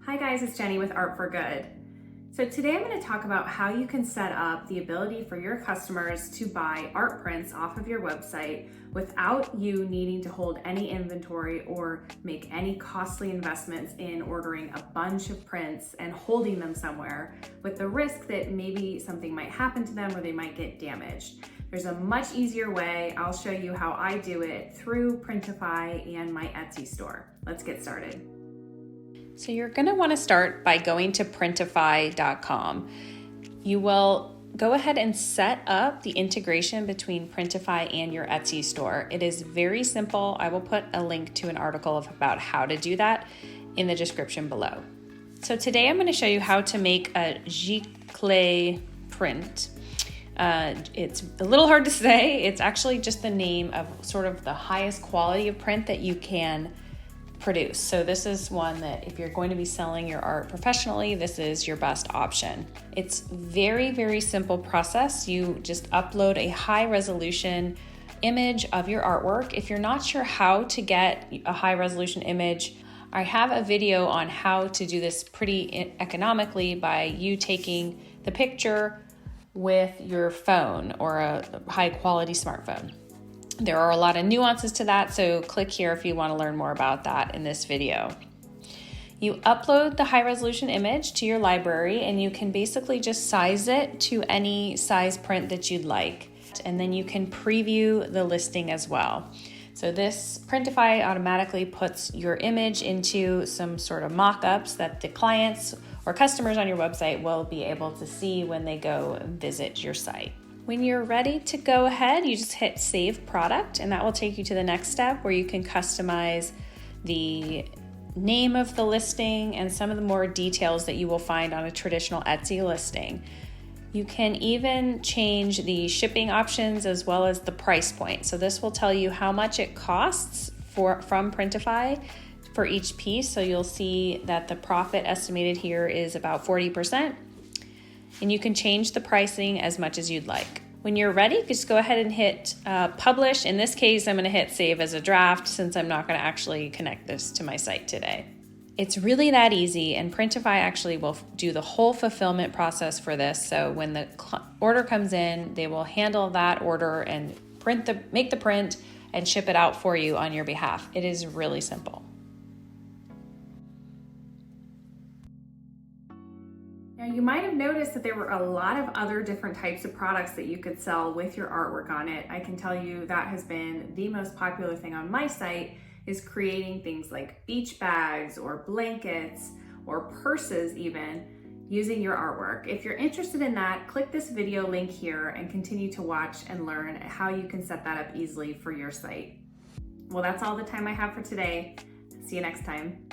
Hi guys, it's Jenny with Art for Good. So today I'm going to talk about how you can set up the ability for your customers to buy art prints off of your website without you needing to hold any inventory or make any costly investments in ordering a bunch of prints and holding them somewhere with the risk that maybe something might happen to them or they might get damaged. There's a much easier way. I'll show you how I do it through Printify and my Etsy store. Let's get started. So you're going to want to start by going to printify.com. You will go ahead and set up the integration between Printify and your Etsy store. It is very simple. I will put a link to an article about how to do that in the description below. So today I'm going to show you how to make a gicle print. It's a little hard to say. It's actually just the name of sort of the highest quality of print that you can produce. So this is one that if you're going to be selling your art professionally, this is your best option. It's very, very simple process. You just upload a high resolution image of your artwork. If you're not sure how to get a high resolution image, I have a video on how to do this pretty economically by you taking the picture with your phone or a high quality smartphone. There are a lot of nuances to that, so click here if you want to learn more about that in this video. You upload the high resolution image to your library and you can basically just size it to any size print that you'd like. And then you can preview the listing as well. So this Printify automatically puts your image into some sort of mock-ups that the clients or customers on your website will be able to see when they go visit your site. When you're ready to go ahead, you just hit Save Product, and that will take you to the next step where you can customize the name of the listing and some of the more details that you will find on a traditional Etsy listing. You can even change the shipping options as well as the price point. So this will tell you how much it costs from Printify for each piece. So you'll see that the profit estimated here is about 40%. And you can change the pricing as much as you'd like. When you're ready, just go ahead and hit publish. In this case, I'm going to hit save as a draft since I'm not going to actually connect this to my site today. It's really that easy, and Printify actually will do the whole fulfillment process for this. So when the order comes in, they will handle that order and make the print and ship it out for you on your behalf. It is really simple. Now, you might have noticed that there were a lot of other different types of products that you could sell with your artwork on it. I can tell you that has been the most popular thing on my site is creating things like beach bags or blankets or purses even using your artwork. If you're interested in that, click this video link here and continue to watch and learn how you can set that up easily for your site. Well, that's all the time I have for today. See you next time.